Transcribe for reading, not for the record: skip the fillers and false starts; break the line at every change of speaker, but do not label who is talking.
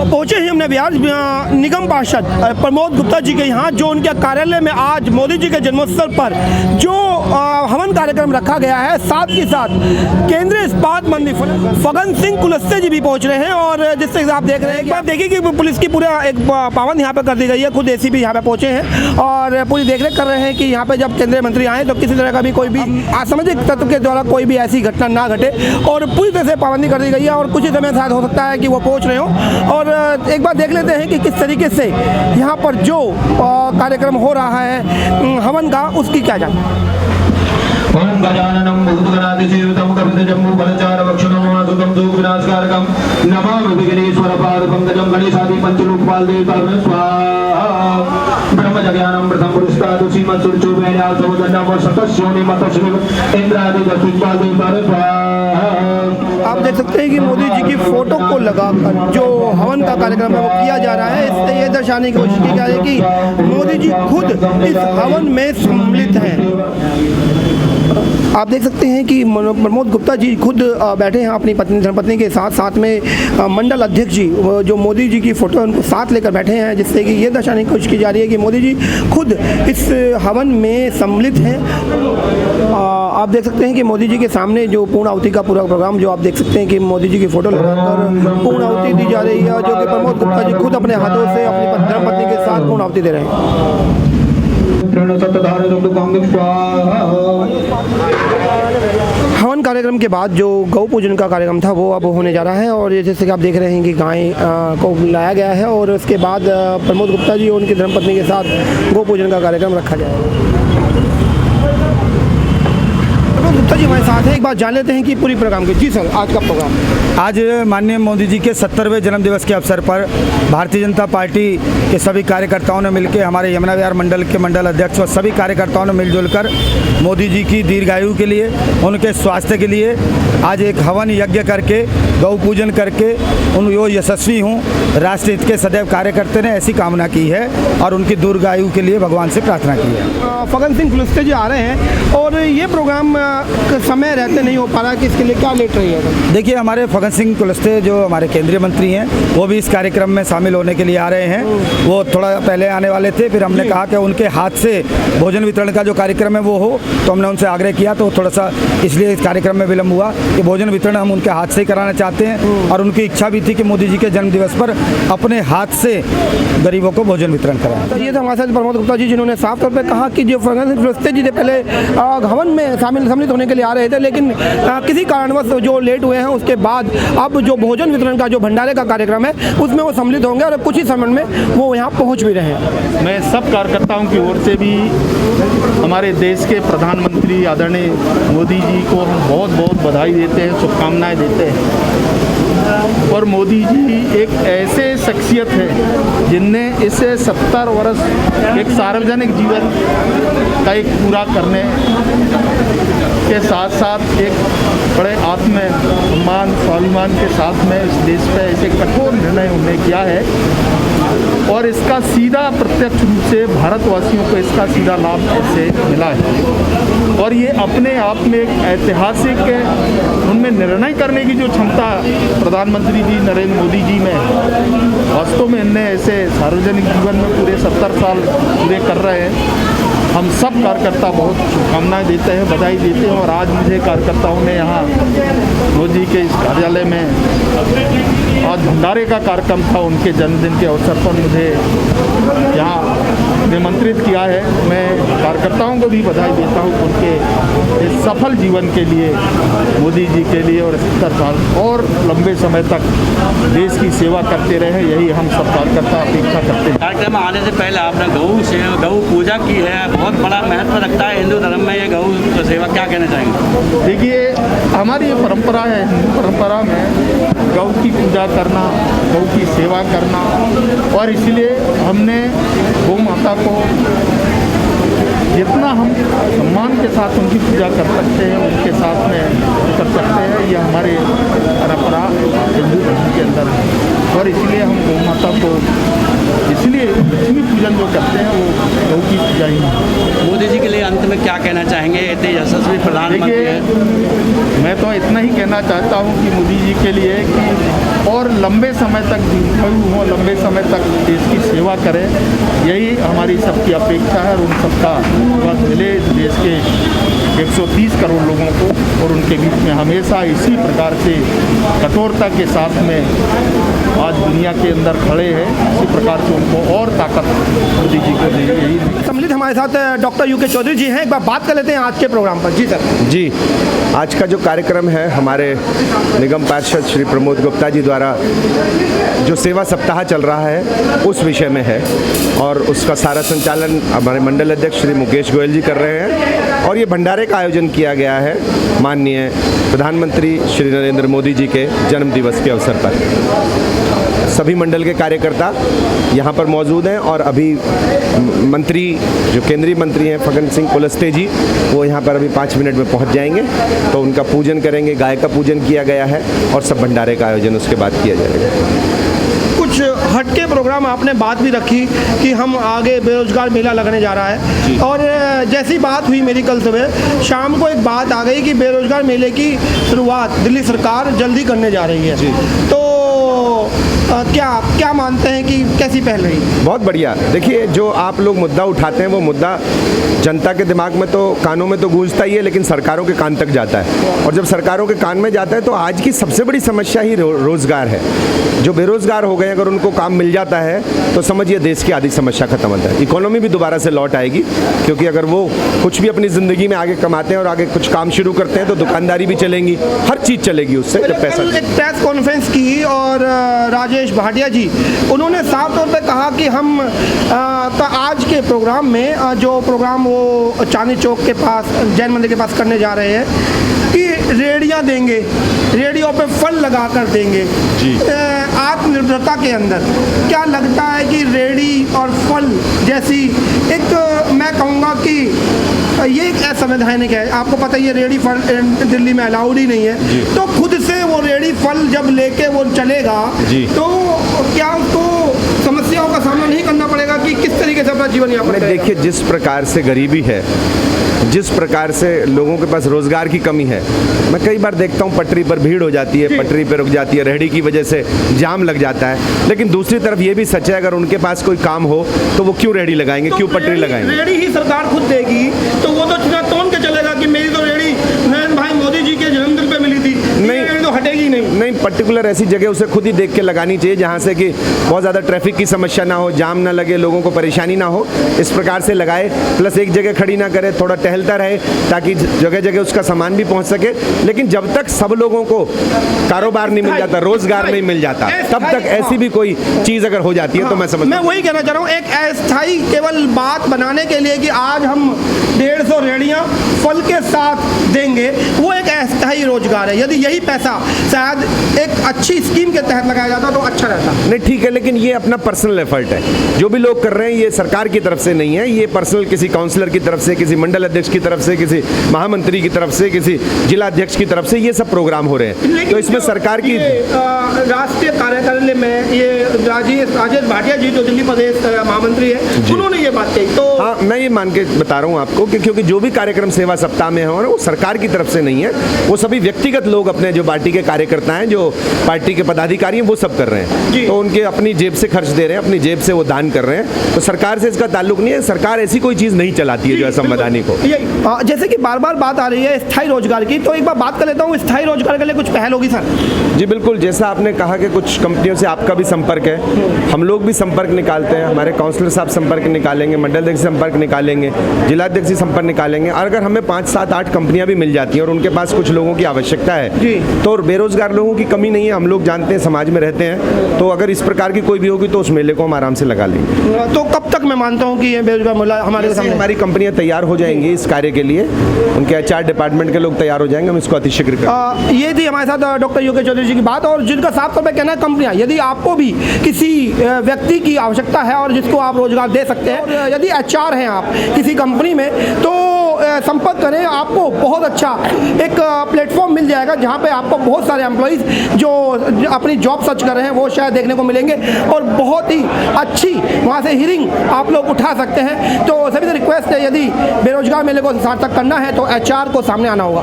पहुंचे हैं हमने बिहार निगम पार्षद प्रमोद गुप्ता जी के यहाँ, जो उनके कार्यालय में आज मोदी जी के जन्मोत्सव पर जो हवन कार्यक्रम रखा गया है, साथ ही साथ केंद्रीय इस्पात मंत्री फग्गन सिंह कुलस्ते जी भी पहुंच रहे हैं। और जिससे आप देख रहे हैं, आप देखिए कि पुलिस की पूरा एक पाबंद यहाँ पे कर दी गई है। खुद एसीपी यहाँ पे पहुंचे हैं और पूरी देखरेख कर रहे हैं कि यहाँ पे जब केंद्रीय मंत्री आए तो किसी तरह का भी कोई भी असामाजिक तत्व के द्वारा कोई भी ऐसी घटना ना घटे, और पूरी तरह से पाबंदी कर दी गई है। और कुछ ही समय शायद हो सकता है कि वो पहुँच रहे हों। और एक बार देख लेते हैं कि किस तरीके से यहाँ पर जो कार्यक्रम हो रहा है हवन का, उसकी क्या जाए।
ओम गजाननं भूतगणाधिसेवितं कपितजम्बूफलचारभक्षणं वासुकं दुःखविनाशकारकं नमामि विघ्नेश्वरपादपङ्कजं गणेशादि पञ्चलोकपालदेवताभ्यः स्वाहा। ब्रह्मज्ञानं प्रथम पुरस्तात् श्रीमत्सुरचूर्णेयासोदन्नम सतस्योनिमतश्रीव इंद्रादिगतिपालदेवताभ्यः स्वाहा। आप देख सकते हैं कि मोदी जी की फोटो को लगाकर जो हवन का कार्यक्रम है वो किया जा रहा है। इससे ये दर्शाने की कोशिश की जा रही है कि मोदी जी खुद इस हवन में सम्मिलित हैं। आप देख सकते हैं कि प्रमोद गुप्ता जी खुद बैठे हैं अपनी पत्नी धर्मपत्नी के साथ, साथ में मंडल अध्यक्ष जी जो मोदी जी की फ़ोटो उनको साथ लेकर बैठे हैं, जिससे कि ये दर्शाने की कोशिश की जा रही है कि मोदी जी खुद इस हवन में सम्मिलित हैं। आप देख सकते हैं कि मोदी जी के सामने जो पूर्ण आहुति का पूरा प्रोग्राम, जो आप देख सकते हैं कि मोदी जी की फ़ोटो लगाकर पूर्ण आहुति दी जा रही है, जो कि प्रमोद गुप्ता जी खुद अपने हाथों से अपनी धर्मपत्नी के साथ पूर्ण आहुति दे रहे हैं। हवन कार्यक्रम के बाद जो गौ पूजन का कार्यक्रम था वो अब होने जा रहा है। और जैसे कि आप देख रहे हैं कि गाय को लाया गया है और उसके बाद प्रमोद गुप्ता जी और उनकी धर्मपत्नी के साथ गौ पूजन का कार्यक्रम रखा जाएगा। गुप्ता जी हमारे साथ हैं, एक बात जान लेते हैं कि पूरी प्रोग्राम की। जी सर, आज का प्रोग्राम
आज माननीय मोदी जी के 70वें जन्मदिवस के अवसर पर भारतीय जनता पार्टी के सभी कार्यकर्ताओं ने मिलकर, हमारे यमुना विहार मंडल के मंडल अध्यक्ष और सभी कार्यकर्ताओं ने मिलजुल कर मोदी जी की दीर्घायु के लिए, उनके स्वास्थ्य के लिए आज एक हवन यज्ञ करके, गौ पूजन करके वो यशस्वी हों, राष्ट्र हित के सदैव कार्य करते ने ऐसी कामना की है और उनकी दीर्घायु के लिए भगवान से प्रार्थना की है।
फग्गन सिंह कुलस्ते जी आ रहे हैं और ये प्रोग्राम समय रहते नहीं हो पा रहा कि इसके लिए क्या लेट रही है?
देखिए, हमारे फग्गन सिंह कुलस्ते जो हमारे केंद्रीय मंत्री हैं वो भी इस कार्यक्रम में शामिल होने के लिए आ रहे हैं। वो थोड़ा पहले आने वाले थे, फिर हमने कहा कि उनके हाथ से भोजन वितरण का जो कार्यक्रम है वो हो, तो हमने उनसे आग्रह किया, तो थोड़ा सा इसलिए इस कार्यक्रम में विलम्ब हुआ कि भोजन वितरण हम उनके हाथ से ही कराना चाहते हैं। और उनकी इच्छा भी थी कि मोदी जी के जन्मदिवस पर अपने हाथ से गरीबों को भोजन वितरण कराएं।
ये तो हमारे साथ प्रमोद गुप्ता जी, जिन्होंने साफ तौर पर कहा कि जो फग्गन सिंह कुलस्ते जी पहले हवन में सम्मिलित होने के लिए आ रहे थे, लेकिन किसी कारणवश जो लेट हुए हैं, उसके बाद अब जो भोजन वितरण का जो भंडारे का कार्यक्रम है उसमें वो सम्मिलित होंगे और कुछ ही समय में वो यहाँ पहुँच भी रहे हैं।
मैं सब कार्यकर्ताओं की ओर से भी हमारे देश के प्रधानमंत्री आदरणीय मोदी जी को हम बहुत बहुत बधाई देते हैं, शुभकामनाएं देते हैं। और मोदी जी एक ऐसे शख्सियत है जिनने इसे 70 वर्ष एक सार्वजनिक जीवन का एक पूरा करने के साथ साथ एक बड़े आत्म सम्मान स्वाभिमान के साथ में इस देश पे ऐसे कठोर निर्णय उन्होंने किया है और इसका सीधा प्रत्यक्ष रूप से भारतवासियों को इसका सीधा लाभ इससे मिला है। और ये अपने आप में एक ऐतिहासिक उनमें निर्णय करने की जो क्षमता प्रधानमंत्री जी नरेंद्र मोदी जी में वास्तव में इनने ऐसे सार्वजनिक जीवन में पूरे 70 साल पूरे कर रहे हैं। हम सब कार्यकर्ता बहुत शुभकामनाएं देते हैं, बधाई देते हैं। और आज मुझे कार्यकर्ताओं ने यहाँ मोदी जी के इस कार्यालय में आज भंडारे का कार्यक्रम था, उनके जन्मदिन के अवसर पर मुझे यहाँ निमंत्रित किया है। मैं कार्यकर्ताओं को भी बधाई देता हूँ उनके इस सफल जीवन के लिए, मोदी जी के लिए, और 70 साल और लंबे समय तक देश की सेवा करते रहे, यही हम सब कार्यकर्ता अपेक्षा करते हैं।
कार्यक्रम आने से पहले आपने गौ पूजा की है, बहुत बड़ा महत्व रखता है हिंदू धर्म में ये गौ सेवा, क्या कहना चाहेंगे?
देखिए, हमारी ये परंपरा है, हिंदू परंपरा में गौ की पूजा करना, गौ की सेवा करना, और इसलिए हमने गौ माता को जितना हम सम्मान के साथ उनकी पूजा कर सकते हैं, उनके साथ में कर सकते हैं, ये हमारे परंपरा हिंदू धर्म के अंदर है। और इसलिए हम गौ माता को इसलिए लक्ष्मी पूजन जो करते हैं वो गौ की पूजा ही है।
मोदी जी के लिए अंत में क्या कहना चाहेंगे? इतने यशस्वी प्रधानमंत्री हैं।
मैं तो इतना ही कहना चाहता हूँ कि मोदी जी के लिए कि और लंबे समय तक दीर्घायु हो, लंबे समय तक देश की सेवा करें, यही हमारी सबकी अपेक्षा है। और उन सबका वक्त मिले देश के 130 करोड़ लोगों को, और उनके बीच में हमेशा इसी प्रकार से कठोरता के साथ में आज दुनिया के अंदर खड़े हैं, इसी प्रकार से उनको और ताकत मोदी जी को दी। यही
सम्मिलित हमारे साथ डॉक्टर यूके चौधरी जी हैं। एक बार बात कर लेते हैं आज के प्रोग्राम पर। जी सर।
जी, आज का जो कार्यक्रम है हमारे निगम पार्षद श्री प्रमोद गुप्ता जी द्वारा जो सेवा सप्ताह चल रहा है उस विषय में है, और उसका सारा संचालन हमारे मंडल अध्यक्ष श्री मुकेश गोयल जी कर रहे हैं। और ये भंडारे का आयोजन किया गया है माननीय प्रधानमंत्री श्री नरेंद्र मोदी जी के जन्म दिवस के अवसर पर। सभी मंडल के कार्यकर्ता यहाँ पर मौजूद हैं, और अभी मंत्री जो केंद्रीय मंत्री हैं फग्गन सिंह कुलस्ते जी, वो यहाँ पर अभी 5 मिनट में पहुँच जाएंगे, तो उनका पूजन करेंगे। गाय का पूजन किया गया है और सब भंडारे का आयोजन उसके बाद किया जाएगा।
कुछ हटके प्रोग्राम आपने बात भी रखी कि हम आगे बेरोजगार मेला लगने जा रहा है, और जैसी बात हुई मेरी कल सुबह शाम को एक बात आ गई कि बेरोजगार मेले की शुरुआत दिल्ली सरकार जल्दी करने जा रही है। तो क्या मानते हैं कि कैसी पहल रही?
बहुत बढ़िया। देखिए, जो आप लोग मुद्दा उठाते हैं वो मुद्दा जनता के दिमाग में तो कानों में तो गूंजता ही है, लेकिन सरकारों के कान तक जाता है, और जब सरकारों के कान में जाता है तो आज की सबसे बड़ी समस्या ही रोजगार है। जो बेरोजगार हो गए अगर उनको काम मिल जाता है तो समझिए देश की आधी समस्या खत्म होता है, इकोनॉमी भी दोबारा से लौट आएगी। क्योंकि अगर वो कुछ भी अपनी ज़िंदगी में आगे कमाते हैं और आगे कुछ काम शुरू करते हैं तो दुकानदारी भी चलेंगी, हर चीज़ चलेगी उससे जब पैसा।
एक प्रेस कॉन्फ्रेंस की और राजेश भाटिया जी उन्होंने साफ तौर पे कहा कि हम आज के प्रोग्राम में जो प्रोग्राम वो चांदनी चौक के पास जैन मंदिर के पास करने जा रहे हैं कि रेडियाँ देंगे, रेडियो पे फल लगा कर देंगे आत्मनिर्भरता के अंदर। क्या लगता है कि रेडी और फल जैसी एक मैं कहूँगा कि ये एक असंवैधानिक है। आपको पता ही है रेडी फल दिल्ली में अलाउड ही नहीं है, तो खुद से वो रेडी फल जब लेके वो चलेगा तो क्या उसको समस्याओं का सामना नहीं करना पड़ेगा कि किस तरीके से अपना जीवन यापन करेगा?
देखिए, जिस प्रकार से गरीबी है, जिस प्रकार से लोगों के पास रोजगार की कमी है, मैं कई बार देखता हूँ पटरी पर भीड़ हो जाती है, पटरी पर रुक जाती है, रेहड़ी की वजह से जाम लग जाता है। लेकिन दूसरी तरफ ये भी सच है, अगर उनके पास कोई काम हो तो वो क्यों रेहड़ी लगाएंगे, क्यों पटरी लगाएंगे?
रेहड़ी ही सरकार खुद देगी तो वो तो चुनाव तोड़ के चलेगा कि मेरी तो रेहड़ी नरेंद्र भाई मोदी जी के जन्मदिन पे मिली थी, नहीं तो हटेगी नहीं।
पर्टिकुलर ऐसी जगह उसे खुद ही देख के लगानी चाहिए जहाँ से कि बहुत ज़्यादा ट्रैफिक की समस्या ना हो, जाम ना लगे, लोगों को परेशानी ना हो, इस प्रकार से लगाए। प्लस एक जगह खड़ी ना करे, थोड़ा टहलता रहे ताकि जगह जगह उसका सामान भी पहुँच सके। लेकिन जब तक सब लोगों को कारोबार नहीं मिल जाता, रोजगार नहीं मिल जाता, तब तक ऐसी भी कोई चीज़ अगर हो जाती है तो मैं समझता हूँ।
मैं वही कहना चाह रहा हूँ, एक अस्थायी केवल बात बनाने के लिए कि आज हम 150 रेहड़ियाँ फल के साथ देंगे, वो एक अस्थायी रोजगार है। यदि यही पैसा शायद एक अच्छी स्कीम के तहत लगाया जाता तो अच्छा रहता।
नहीं, ठीक है, लेकिन ये अपना पर्सनल एफर्ट है। जो भी लोग कर रहे हैं ये सरकार की तरफ से नहीं है, ये पर्सनल किसी काउंसलर की तरफ से, किसी मंडल अध्यक्ष की तरफ से, किसी महामंत्री की तरफ से, किसी जिला अध्यक्ष की तरफ से ये सब प्रोग्राम हो रहे हैं। तो इसमें सरकार की
राष्ट्रीय कार्यकारिणी में ये राजेश भाटिया जी जो दिल्ली प्रदेश महामंत्री है, उन्होंने ये बात कही। तो
हाँ, मैं ये मान के बता रहा हूँ आपको कि क्योंकि जो भी कार्यक्रम सेवा सप्ताह में हो रहा है वो सरकार की तरफ से नहीं है, वो सभी व्यक्तिगत लोग अपने जो पार्टी के कार्यकर्ता हैं, जो पार्टी के पदाधिकारी हैं, वो सब कर रहे हैं। तो उनके अपनी जेब से खर्च दे रहे हैं, अपनी जेब से वो दान कर रहे हैं। तो सरकार से इसका ताल्लुक नहीं है, सरकार ऐसी कोई चीज़ नहीं चलाती है जो असंवैधानिक हो।
जैसे कि बार बार बात आ रही है स्थायी रोजगार की, तो एक बार बात कर लेता हूँ, स्थायी रोजगार के लिए कुछ पहल होगी सर?
जी बिल्कुल, जैसा आपने कहा कि कुछ कंपनियों से आपका भी संपर्क है, हम लोग भी संपर्क निकालते हैं, हमारे काउंसलर साहब संपर्क निकालेंगे, मंडल अध्यक्ष संपर्क निकालेंगे, जिलाध्यक्ष संपर्क निकालेंगे। और अगर हमें 5, 7, 8 कंपनियां भी मिल जाती हैं और उनके पास कुछ लोगों की आवश्यकता है, तो बेरोजगार लोगों की कमी नहीं है, हम लोग जानते हैं, समाज में रहते हैं। तो अगर इस प्रकार की कोई भी होगी तो उस मेले को हम आराम से लगा लेंगे।
तो कब तक मैं मानता हूँ कि ये बेरोजगार मेला हमारे सामने?
हमारी कंपनियां तैयार हो जाएंगी इस कार्य के लिए, उनके HR डिपार्टमेंट के लोग तैयार हो जाएंगे, हम इसको अतिशीघ्र करेंगे।
ये थी हमारे साथ डॉक्टर यूके चौधरी जी की बात, और जिनका साफ तौर पर कहना है कंपनियां यदि आपको भी किसी व्यक्ति की आवश्यकता है और जिसको आप रोजगार दे सकते हैं, और यदि HR हैं आप किसी कंपनी में, तो संपर्क करें। आपको बहुत अच्छा एक प्लेटफॉर्म मिल जाएगा जहां पे आपको बहुत सारे एम्प्लॉइज़ जो अपनी जॉब सर्च कर रहे हैं वो शायद देखने को मिलेंगे, और बहुत ही अच्छी वहां से हियरिंग आप लोग उठा सकते हैं। तो सभी से रिक्वेस्ट है, यदि बेरोजगार मेले को सार्थक करना है तो HR को सामने आना होगा।